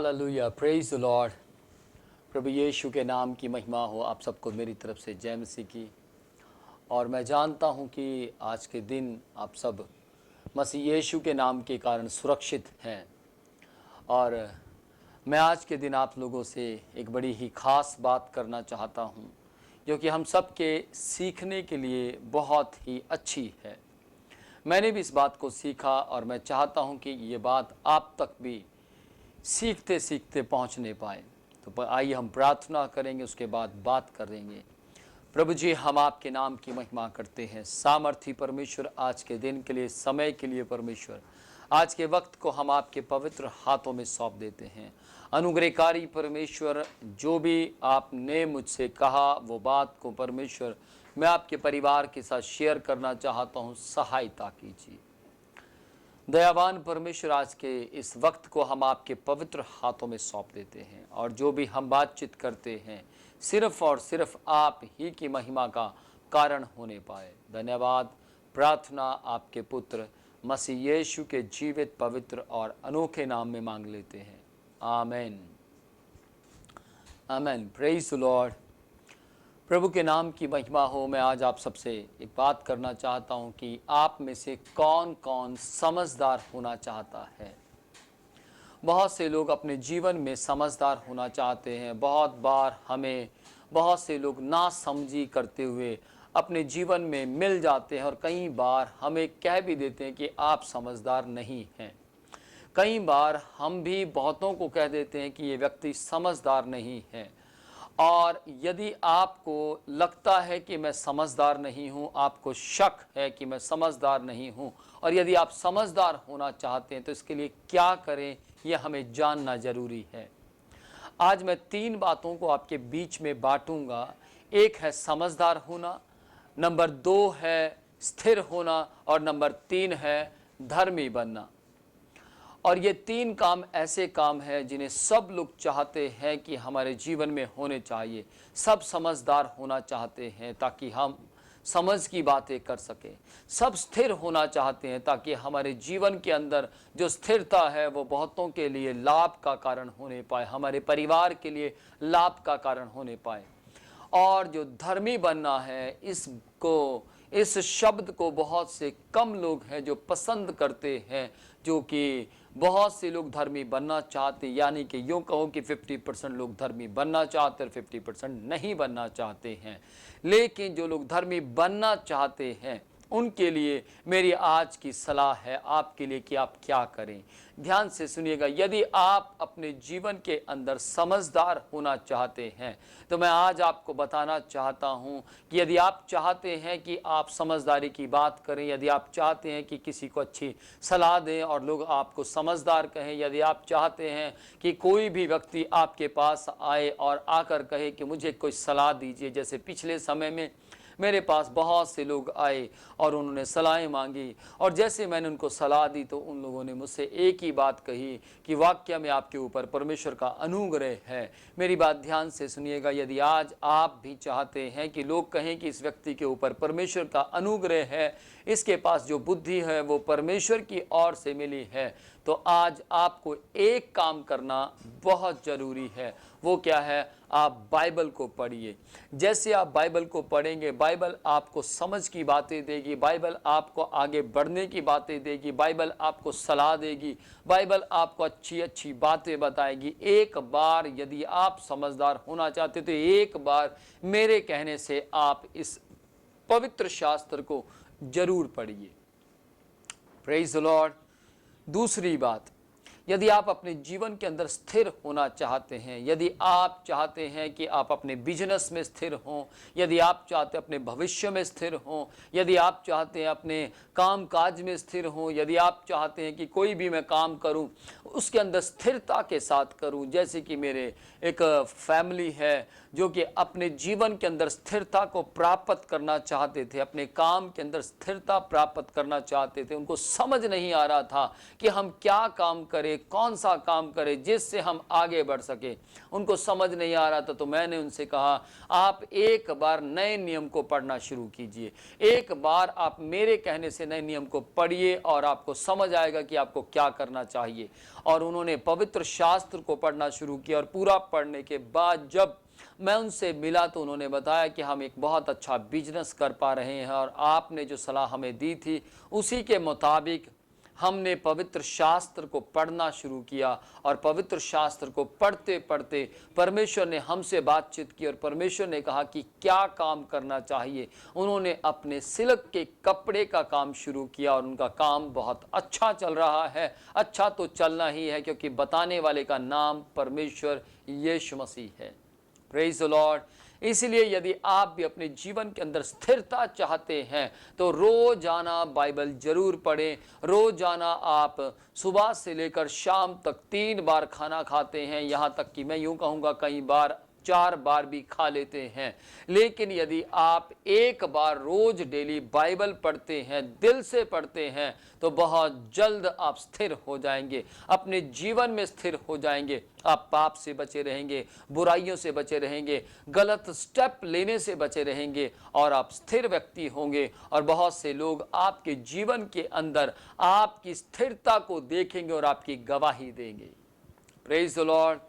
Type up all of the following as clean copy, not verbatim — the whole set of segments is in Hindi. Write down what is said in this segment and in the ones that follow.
Hallelujah, praise the lord. प्रभु यीशु के नाम की महिमा हो। आप सबको मेरी तरफ से जय मसीह की। और मैं जानता हूं कि आज के दिन आप सब मसीह यीशु के नाम के कारण सुरक्षित हैं। और मैं आज के दिन आप लोगों से एक बड़ी ही ख़ास बात करना चाहता हूं, जो कि हम सब के सीखने के लिए बहुत ही अच्छी है। मैंने भी इस बात को सीखा और मैं चाहता हूं कि ये बात आप तक भी सीखते सीखते पहुंचने पाए। तो आइए हम प्रार्थना करेंगे, उसके बाद बात करेंगे। प्रभु जी, हम आपके नाम की महिमा करते हैं। सामर्थी परमेश्वर, आज के दिन के लिए, समय के लिए परमेश्वर, आज के वक्त को हम आपके पवित्र हाथों में सौंप देते हैं। अनुग्रहकारी परमेश्वर, जो भी आपने मुझसे कहा वो बात को परमेश्वर मैं आपके परिवार के साथ शेयर करना चाहता हूँ। सहायता कीजिए। दयावान परमेश्वर, आज के इस वक्त को हम आपके पवित्र हाथों में सौंप देते हैं और जो भी हम बातचीत करते हैं सिर्फ और सिर्फ आप ही की महिमा का कारण होने पाए। धन्यवाद। प्रार्थना आपके पुत्र मसीह यीशु के जीवित, पवित्र और अनोखे नाम में मांग लेते हैं। आमीन, आमीन। Praise the lord. प्रभु के नाम की महिमा हो। मैं आज आप सबसे एक बात करना चाहता हूं कि आप में से कौन कौन समझदार होना चाहता है। बहुत से लोग अपने जीवन में समझदार होना चाहते हैं। बहुत बार हमें बहुत से लोग नासमझी करते हुए अपने जीवन में मिल जाते हैं और कई बार हमें कह भी देते हैं कि आप समझदार नहीं हैं। कई बार हम भी बहुतों को कह देते हैं कि ये व्यक्ति समझदार नहीं है। और यदि आपको लगता है कि मैं समझदार नहीं हूँ, आपको शक है कि मैं समझदार नहीं हूँ, और यदि आप समझदार होना चाहते हैं तो इसके लिए क्या करें, यह हमें जानना जरूरी है। आज मैं 3 बातों को आपके बीच में बांटूंगा। एक है समझदार होना, नंबर 2 है स्थिर होना, और नंबर 3 है धर्मी बनना। और ये 3 काम ऐसे काम हैं जिन्हें सब लोग चाहते हैं कि हमारे जीवन में होने चाहिए। सब समझदार होना चाहते हैं ताकि हम समझ की बातें कर सकें। सब स्थिर होना चाहते हैं ताकि हमारे जीवन के अंदर जो स्थिरता है वो बहुतों के लिए लाभ का कारण होने पाए, हमारे परिवार के लिए लाभ का कारण होने पाए। और जो धर्मी बनना है, इस शब्द को बहुत से कम लोग हैं जो पसंद करते हैं, जो कि बहुत से लोग धर्मी बनना चाहते, यानी कि यूँ कहो कि 50% लोग धर्मी बनना चाहते और 50% नहीं बनना चाहते हैं। लेकिन जो लोग धर्मी बनना चाहते हैं उनके लिए मेरी आज की सलाह है आपके लिए कि आप क्या करें। ध्यान से सुनिएगा। यदि आप अपने जीवन के अंदर समझदार होना चाहते हैं तो मैं आज आपको बताना चाहता हूं कि यदि आप चाहते हैं कि आप समझदारी की बात करें, यदि आप चाहते हैं कि किसी को अच्छी सलाह दें और लोग आपको समझदार कहें, यदि आप चाहते हैं कि कोई भी व्यक्ति आपके पास आए और आकर कहे कि मुझे कोई सलाह दीजिए, जैसे पिछले समय में मेरे पास बहुत से लोग आए और उन्होंने सलाहें मांगी, और जैसे मैंने उनको सलाह दी तो उन लोगों ने मुझसे एक ही बात कही कि वाकई में आपके ऊपर परमेश्वर का अनुग्रह है। मेरी बात ध्यान से सुनिएगा। यदि आज आप भी चाहते हैं कि लोग कहें कि इस व्यक्ति के ऊपर परमेश्वर का अनुग्रह है, इसके पास जो बुद्धि है वो परमेश्वर की ओर से मिली है, तो आज आपको एक काम करना बहुत ज़रूरी है। वो क्या है? आप बाइबल को पढ़िए। जैसे आप बाइबल को पढ़ेंगे, बाइबल आपको समझ की बातें देगी, बाइबल आपको आगे बढ़ने की बातें देगी, बाइबल आपको सलाह देगी, बाइबल आपको अच्छी अच्छी बातें बताएगी। एक बार यदि आप समझदार होना चाहते तो एक बार मेरे कहने से आप इस पवित्र शास्त्र को जरूर पढ़िए। Praise the Lord. दूसरी बात, यदि आप अपने जीवन के अंदर स्थिर होना चाहते हैं, यदि आप चाहते हैं कि आप अपने बिजनेस में स्थिर हों, यदि आप चाहते हैं अपने भविष्य में स्थिर हों, यदि आप चाहते हैं अपने काम काज में स्थिर हों, यदि आप चाहते हैं कि कोई भी मैं काम करूं उसके अंदर स्थिरता के साथ करूं, जैसे कि मेरे एक फैमिली है जो कि अपने जीवन के अंदर स्थिरता को प्राप्त करना चाहते थे, अपने काम के अंदर स्थिरता प्राप्त करना चाहते थे। उनको समझ नहीं आ रहा था कि हम क्या काम करें, करे, कौन सा काम करे जिससे हम आगे बढ़ सके। उनको समझ नहीं आ रहा था, तो मैंने उनसे कहा आप एक बार नए नियम को पढ़ना शुरू कीजिए, एक बार आप मेरे कहने से नए नियम को पढ़िए और आपको समझ आएगा कि आपको क्या करना चाहिए। और उन्होंने पवित्र शास्त्र को पढ़ना शुरू किया और पूरा पढ़ने के बाद जब मैं उनसे मिला तो उन्होंने बताया कि हम एक बहुत अच्छा बिजनेस कर पा रहे हैं और आपने जो सलाह हमें दी थी उसी के मुताबिक हमने पवित्र शास्त्र को पढ़ना शुरू किया। और पवित्र शास्त्र को पढ़ते पढ़ते परमेश्वर ने हमसे बातचीत की और परमेश्वर ने कहा कि क्या काम करना चाहिए। उन्होंने अपने सिल्क के कपड़े का काम शुरू किया और उनका काम बहुत अच्छा चल रहा है। अच्छा तो चलना ही है, क्योंकि बताने वाले का नाम परमेश्वर यीशु मसीह है। Praise the Lord. इसलिए यदि आप भी अपने जीवन के अंदर स्थिरता चाहते हैं तो रोजाना बाइबल जरूर पढ़ें। रोजाना आप सुबह से लेकर शाम तक 3 बार खाना खाते हैं, यहाँ तक कि मैं यूं कहूँगा कई बार 4 बार भी खा लेते हैं। लेकिन यदि आप एक बार रोज डेली बाइबल पढ़ते हैं, दिल से पढ़ते हैं, तो बहुत जल्द आप स्थिर हो जाएंगे, अपने जीवन में स्थिर हो जाएंगे। आप पाप से बचे रहेंगे, बुराइयों से बचे रहेंगे, गलत स्टेप लेने से बचे रहेंगे और आप स्थिर व्यक्ति होंगे। और बहुत से लोग आपके जीवन के अंदर आपकी स्थिरता को देखेंगे और आपकी गवाही देंगे। Praise the Lord.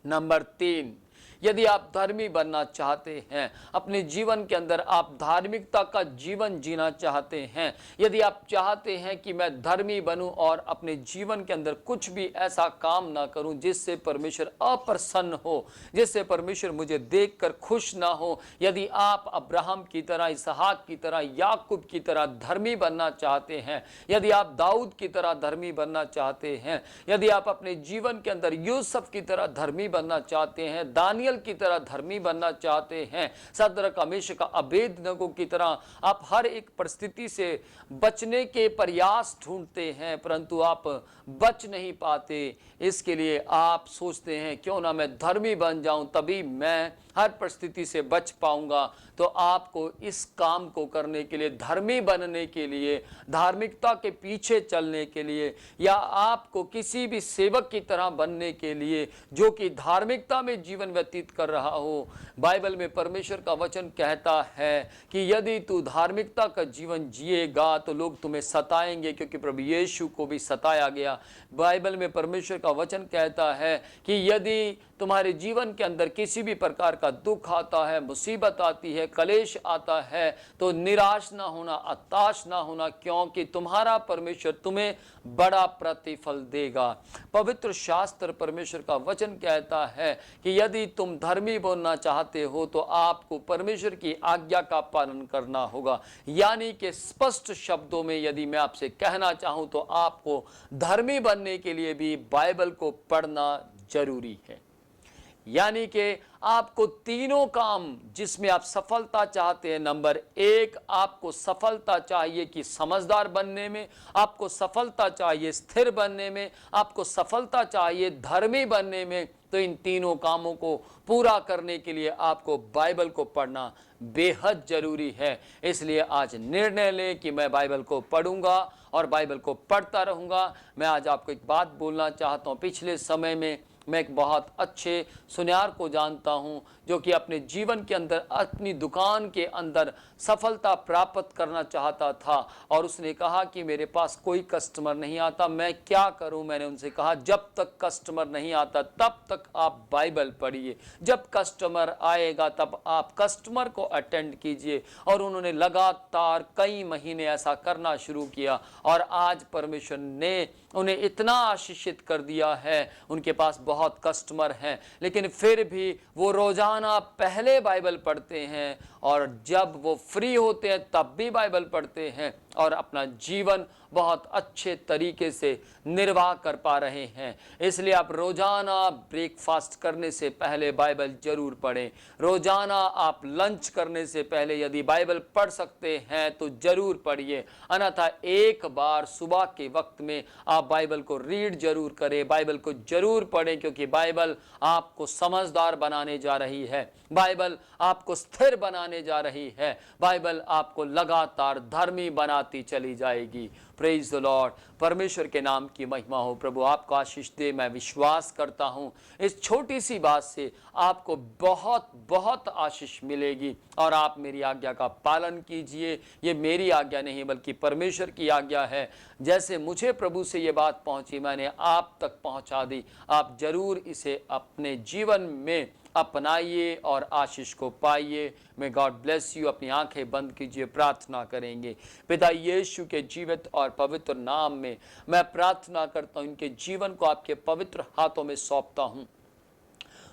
नंबर 3, यदि आप धर्मी बनना चाहते हैं, अपने जीवन के अंदर आप धार्मिकता का जीवन जीना चाहते हैं, यदि आप चाहते हैं कि मैं धर्मी बनूं और अपने जीवन के अंदर कुछ भी ऐसा काम ना करूं जिससे परमेश्वर अप्रसन्न हो, जिससे परमेश्वर मुझे देखकर खुश ना हो, यदि आप अब्राहम की तरह, इसहाक की तरह, याकूब की तरह धर्मी बनना चाहते हैं, यदि आप दाऊद की तरह धर्मी बनना चाहते हैं, यदि आप अपने जीवन के अंदर यूसुफ की तरह धर्मी बनना चाहते हैं, दानियल की तरह धर्मी बनना चाहते हैं, सद्रक, मेशक, अबेदनगो की तरह आप हर एक परिस्थिति से बचने के प्रयास ढूंढते हैं परंतु आप बच नहीं पाते, इसके लिए आप सोचते हैं क्यों ना मैं धर्मी बन जाऊं, तभी मैं हर परिस्थिति से बच पाऊंगा। तो आपको इस काम को करने के लिए, धर्मी बनने के लिए, धार्मिकता के पीछे चलने के लिए, या आपको किसी भी सेवक की तरह बनने के लिए जो कि धार्मिकता में जीवन व्यतीत कर रहा हो, बाइबल में परमेश्वर का वचन कहता है कि यदि तू धार्मिकता का जीवन जिएगा तो लोग तुम्हें सताएंगे, क्योंकि प्रभु यीशु को भी सताया गया। बाइबल में परमेश्वर का वचन कहता है कि यदि तुम्हारे जीवन के अंदर किसी भी प्रकार का दुख आता है, मुसीबत आती है, कलेश आता है, तो निराश ना होना, हताश ना होना, क्योंकि तुम्हारा परमेश्वर तुम्हें बड़ा प्रतिफल देगा। पवित्र शास्त्र परमेश्वर का वचन कहता है कि यदि तुम धर्मी बनना चाहते हो तो आपको परमेश्वर की आज्ञा का पालन करना होगा। यानी कि स्पष्ट शब्दों में यदि मैं आपसे कहना चाहूं तो आपको धर्मी बनने के लिए भी बाइबल को पढ़ना जरूरी है। यानी कि आपको तीनों काम जिसमें आप सफलता चाहते हैं, नंबर 1 आपको सफलता चाहिए कि समझदार बनने में, आपको सफलता चाहिए स्थिर बनने में, आपको सफलता चाहिए धर्मी बनने में। तो इन तीनों कामों को पूरा करने के लिए आपको बाइबल को पढ़ना बेहद जरूरी है। इसलिए आज निर्णय लें कि मैं बाइबल को पढ़ूंगा और बाइबल को पढ़ता रहूंगा। मैं आज आपको एक बात बोलना चाहता हूं। पिछले समय में मैं एक बहुत अच्छे सुनार को जानता हूं जो कि अपने जीवन के अंदर अपनी दुकान के अंदर सफलता प्राप्त करना चाहता था और उसने कहा कि मेरे पास कोई कस्टमर नहीं आता, मैं क्या करूं। मैंने उनसे कहा जब तक कस्टमर नहीं आता तब तक आप बाइबल पढ़िए, जब कस्टमर आएगा तब आप कस्टमर को अटेंड कीजिए। और उन्होंने लगातार कई महीने ऐसा करना शुरू किया और आज परमेश्वर ने उन्हें इतना आशीषित कर दिया है, उनके पास बहुत कस्टमर हैं, लेकिन फिर भी वो रोजाना पहले बाइबल पढ़ते हैं और जब वो फ्री होते हैं तब भी बाइबल पढ़ते हैं और अपना जीवन बहुत अच्छे तरीके से निर्वाह कर पा रहे हैं। इसलिए आप रोजाना ब्रेकफास्ट करने से पहले बाइबल जरूर पढ़ें। रोजाना आप लंच करने से पहले यदि बाइबल पढ़ सकते हैं तो जरूर पढ़िए, अन्यथा एक बार सुबह के वक्त में आप बाइबल को रीड जरूर करें, बाइबल को जरूर पढ़ें, क्योंकि बाइबल आपको समझदार बनाने जा रही है, बाइबल आपको स्थिर बनाने जा रही है, बाइबल आपको लगातार धर्मी बनाती चली जाएगी। Praise the Lord. परमेश्वर के नाम की महिमा हो। प्रभु आपको आशीष दे। मैं विश्वास करता हूँ इस छोटी सी बात से आपको बहुत बहुत आशीष मिलेगी और आप मेरी आज्ञा का पालन कीजिए। ये मेरी आज्ञा नहीं बल्कि परमेश्वर की आज्ञा है। जैसे मुझे प्रभु से ये बात पहुंची मैंने आप तक पहुंचा दी। आप जरूर इसे अपने जीवन में अपनाइए और आशीष को पाइए। मैं गॉड ब्लेस यू। अपनी आंखें बंद कीजिए, प्रार्थना करेंगे। पिता यीशु के जीवित और पवित्र नाम में मैं प्रार्थना करता हूं, इनके जीवन को आपके पवित्र हाथों में सौंपता हूं।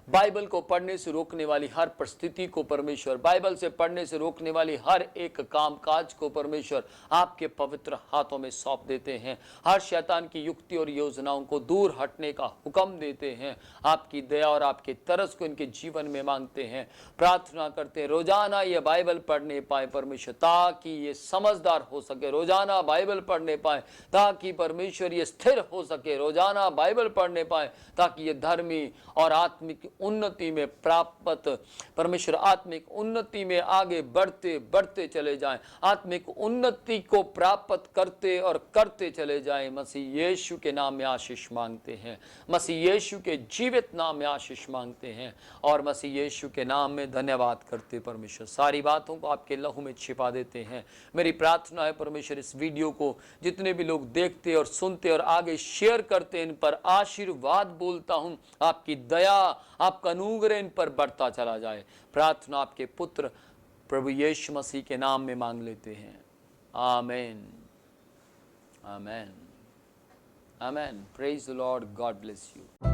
बाइबल को पढ़ने से रोकने वाली हर परिस्थिति को परमेश्वर, बाइबल से पढ़ने से रोकने वाली हर एक कामकाज को परमेश्वर आपके पवित्र हाथों में सौंप देते हैं। हर शैतान की युक्ति और योजनाओं को दूर हटने का हुक्म देते हैं। आपकी दया और आपकी तरस को इनके जीवन में मांगते हैं। प्रार्थना करते हैं रोजाना ये बाइबल पढ़ने पाए परमेश्वर, ताकि ये समझदार हो सके। रोजाना बाइबल पढ़ने पाए ताकि परमेश्वर ये स्थिर हो सके। रोजाना बाइबल पढ़ने पाए ताकि ये धर्मी और आत्मिक उन्नति में प्राप्त परमेश्वर आत्मिक उन्नति में आगे बढ़ते बढ़ते चले जाएं। आत्मिक उन्नति को प्राप्त करते और करते चले जाएं। मसीह यीशु के नाम में आशीष मांगते हैं। मसीह यीशु के जीवित नाम में आशीष मांगते हैं और मसीह यीशु के नाम में धन्यवाद करते परमेश्वर। सारी बातों को आपके लहू में छिपा देते हैं। मेरी प्रार्थना है परमेश्वर इस वीडियो को जितने भी लोग देखते और सुनते और आगे शेयर करते इन पर आशीर्वाद बोलता हूं। आपकी दया आपका अनुग्रह इन पर बढ़ता चला जाए। प्रार्थना आपके पुत्र प्रभु यीशु मसीह के नाम में मांग लेते हैं। Amen, amen, amen. Praise the lord. God bless you.